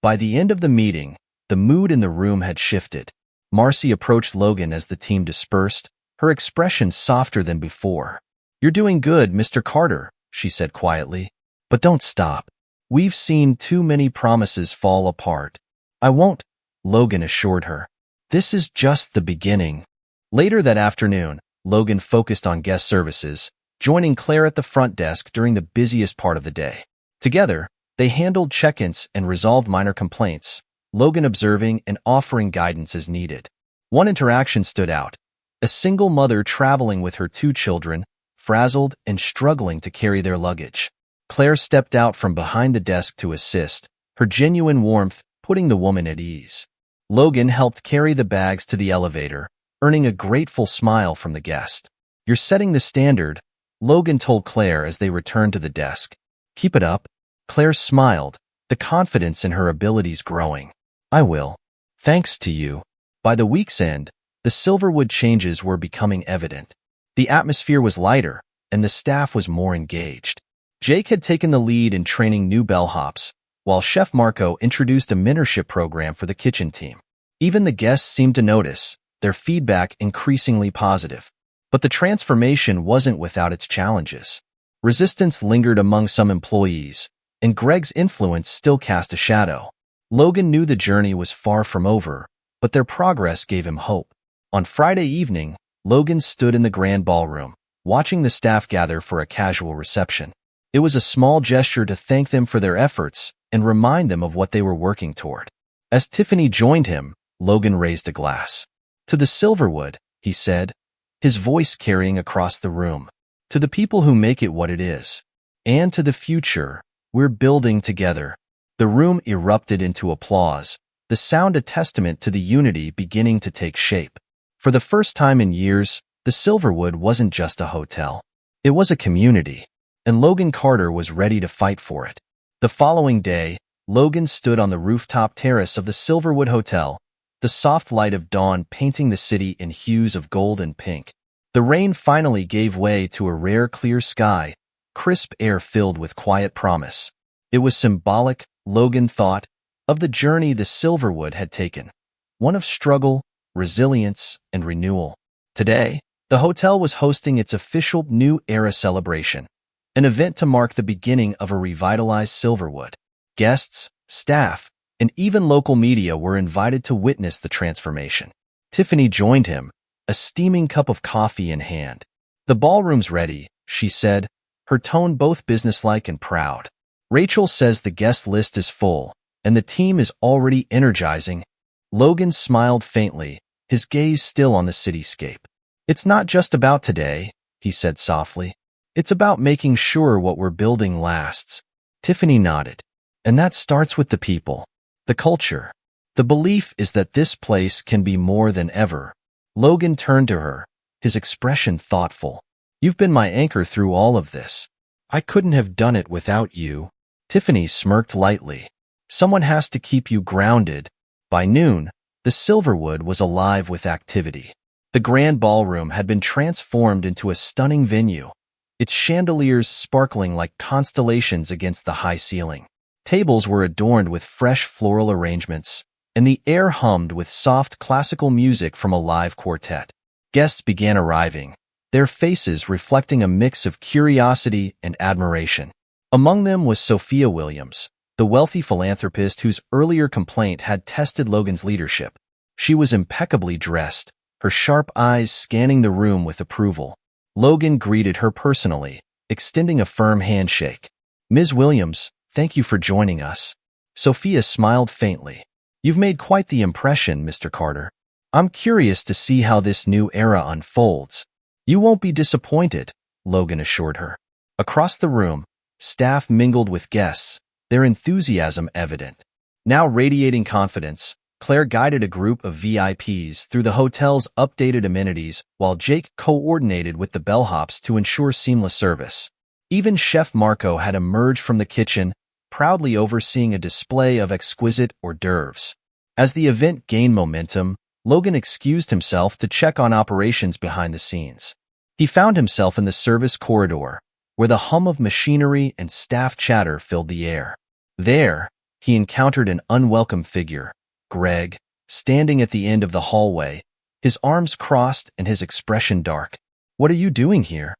By the end of the meeting, the mood in the room had shifted. Marcy approached Logan as the team dispersed, her expression softer than before. "You're doing good, Mr. Carter," she said quietly. "But don't stop. We've seen too many promises fall apart." "I won't," Logan assured her. "This is just the beginning." Later that afternoon, Logan focused on guest services, joining Claire at the front desk during the busiest part of the day. Together, they handled check-ins and resolved minor complaints, Logan observing and offering guidance as needed. One interaction stood out. A single mother traveling with her 2 children, frazzled and struggling to carry their luggage. Claire stepped out from behind the desk to assist, her genuine warmth putting the woman at ease. Logan helped carry the bags to the elevator, earning a grateful smile from the guest. "You're setting the standard," Logan told Claire as they returned to the desk. "Keep it up." Claire smiled, the confidence in her abilities growing. "I will. Thanks to you." By the week's end, the Silverwood changes were becoming evident. The atmosphere was lighter, and the staff was more engaged. Jake had taken the lead in training new bellhops, while Chef Marco introduced a mentorship program for the kitchen team. Even the guests seemed to notice, their feedback increasingly positive. But the transformation wasn't without its challenges. Resistance lingered among some employees, and Greg's influence still cast a shadow. Logan knew the journey was far from over, but their progress gave him hope. On Friday evening, Logan stood in the grand ballroom, watching the staff gather for a casual reception. It was a small gesture to thank them for their efforts and remind them of what they were working toward. As Tiffany joined him, Logan raised a glass. "To the Silverwood," he said, his voice carrying across the room. "To the people who make it what it is. And to the future we're building together." The room erupted into applause, the sound a testament to the unity beginning to take shape. For the first time in years, the Silverwood wasn't just a hotel. It was a community, and Logan Carter was ready to fight for it. The following day, Logan stood on the rooftop terrace of the Silverwood Hotel, the soft light of dawn painting the city in hues of gold and pink. The rain finally gave way to a rare clear sky, crisp air filled with quiet promise. It was symbolic, Logan thought, of the journey the Silverwood had taken, one of struggle, resilience, and renewal. Today, the hotel was hosting its official New Era celebration, an event to mark the beginning of a revitalized Silverwood. Guests, staff, and even local media were invited to witness the transformation. Tiffany joined him, a steaming cup of coffee in hand. "The ballroom's ready," she said, her tone both businesslike and proud. "Rachel says the guest list is full, and the team is already energizing." Logan smiled faintly, his gaze still on the cityscape. "It's not just about today," he said softly. "It's about making sure what we're building lasts." Tiffany nodded. "And that starts with the people. The culture. The belief is that this place can be more than ever." Logan turned to her, his expression thoughtful. "You've been my anchor through all of this. I couldn't have done it without you." Tiffany smirked lightly. "Someone has to keep you grounded." By noon, the Silverwood was alive with activity. The grand ballroom had been transformed into a stunning venue, its chandeliers sparkling like constellations against the high ceiling. Tables were adorned with fresh floral arrangements, and the air hummed with soft classical music from a live quartet. Guests began arriving, their faces reflecting a mix of curiosity and admiration. Among them was Sophia Williams, the wealthy philanthropist whose earlier complaint had tested Logan's leadership. She was impeccably dressed, her sharp eyes scanning the room with approval. Logan greeted her personally, extending a firm handshake. Ms. Williams, thank you for joining us. Sophia smiled faintly. You've made quite the impression, Mr. Carter. I'm curious to see how this new era unfolds. You won't be disappointed, Logan assured her. Across the room, staff mingled with guests, their enthusiasm evident. Now radiating confidence, Claire guided a group of VIPs through the hotel's updated amenities while Jake coordinated with the bellhops to ensure seamless service. Even Chef Marco had emerged from the kitchen, proudly overseeing a display of exquisite hors d'oeuvres. As the event gained momentum, Logan excused himself to check on operations behind the scenes. He found himself in the service corridor, where the hum of machinery and staff chatter filled the air. There, he encountered an unwelcome figure, Greg, standing at the end of the hallway, his arms crossed and his expression dark. "What are you doing here?"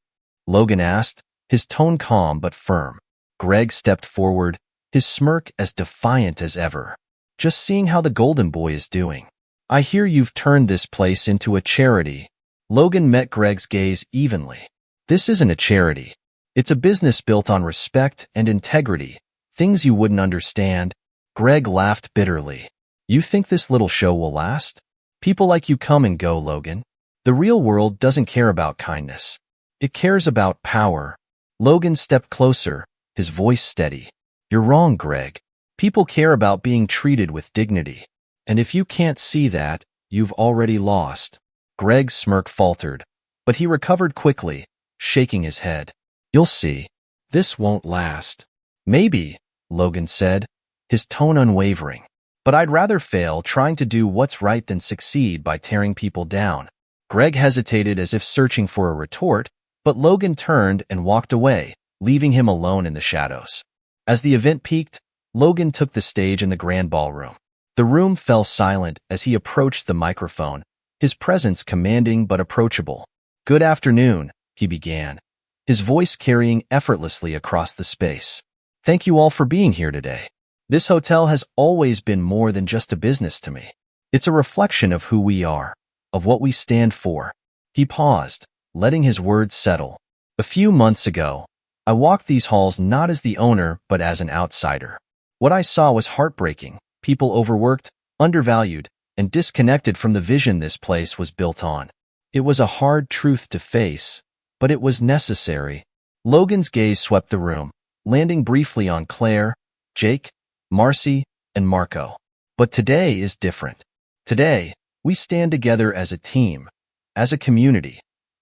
Logan asked, his tone calm but firm. Greg stepped forward, his smirk as defiant as ever. "Just seeing how the Golden Boy is doing. I hear you've turned this place into a charity." Logan met Greg's gaze evenly. "This isn't a charity. It's a business built on respect and integrity, things you wouldn't understand." Greg laughed bitterly. "You think this little show will last? People like you come and go, Logan. The real world doesn't care about kindness. It cares about power." Logan stepped closer, his voice steady. "You're wrong, Greg. People care about being treated with dignity. And if you can't see that, you've already lost." Greg's smirk faltered, but he recovered quickly, shaking his head. "You'll see. This won't last." "Maybe," Logan said, his tone unwavering. "But I'd rather fail trying to do what's right than succeed by tearing people down." Greg hesitated as if searching for a retort, but Logan turned and walked away, leaving him alone in the shadows. As the event peaked, Logan took the stage in the grand ballroom. The room fell silent as he approached the microphone, his presence commanding but approachable. "Good afternoon," he began, his voice carrying effortlessly across the space. "Thank you all for being here today. This hotel has always been more than just a business to me. It's a reflection of who we are, of what we stand for." He paused, letting his words settle. "A few months ago, I walked these halls not as the owner but as an outsider. What I saw was heartbreaking. People overworked, undervalued, and disconnected from the vision this place was built on. It was a hard truth to face, but it was necessary." Logan's gaze swept the room, landing briefly on Claire, Jake, Marcy, and Marco. "But today is different. Today, we stand together as a team, as a community,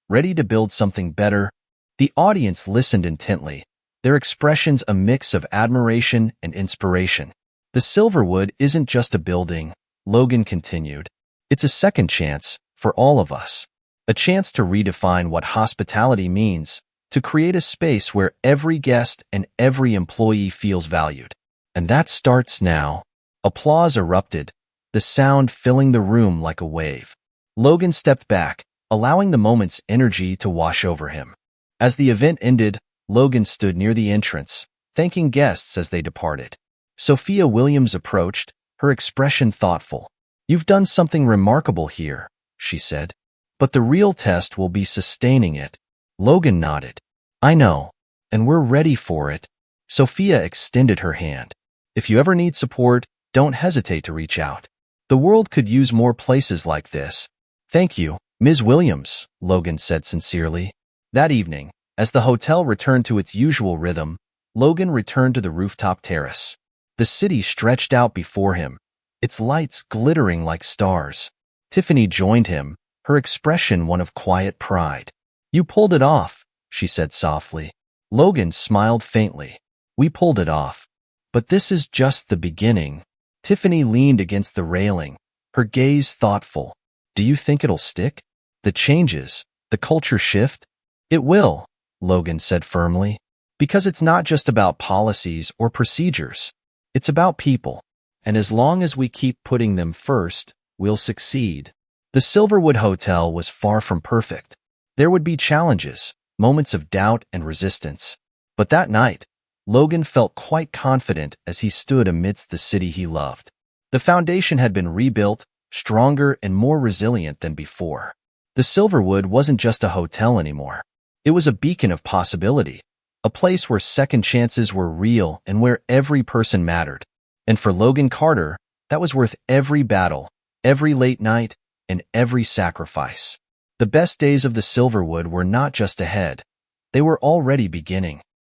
ready to build something better." The audience listened intently, their expressions a mix of admiration and inspiration. "The Silverwood isn't just a building," Logan continued. "It's a second chance for all of us. A chance to redefine what hospitality means, to create a space where every guest and every employee feels valued. And that starts now." Applause erupted, the sound filling the room like a wave. Logan stepped back, allowing the moment's energy to wash over him. As the event ended, Logan stood near the entrance, thanking guests as they departed. Sophia Williams approached, her expression thoughtful. "You've done something remarkable here," she said. "But the real test will be sustaining it." Logan nodded. "I know, and we're ready for it." Sophia extended her hand. "If you ever need support, don't hesitate to reach out. The world could use more places like this." "Thank you, Ms. Williams," Logan said sincerely. That evening, as the hotel returned to its usual rhythm, Logan returned to the rooftop terrace. The city stretched out before him, its lights glittering like stars. Tiffany joined him, her expression one of quiet pride. "You pulled it off," she said softly. Logan smiled faintly. "We pulled it off. But this is just the beginning." Tiffany leaned against the railing, her gaze thoughtful. "Do you think it'll stick? The changes, the culture shift?" "It will," Logan said firmly. "Because it's not just about policies or procedures. It's about people. And as long as we keep putting them first, we'll succeed." The Silverwood Hotel was far from perfect. There would be challenges, moments of doubt and resistance. But that night, Logan felt quite confident as he stood amidst the city he loved. The foundation had been rebuilt, stronger and more resilient than before. The Silverwood wasn't just a hotel anymore. It was a beacon of possibility, a place where second chances were real and where every person mattered. And for Logan Carter, that was worth every battle, every late night, and every sacrifice. The best days of the Silverwood were not just ahead. They were already beginning.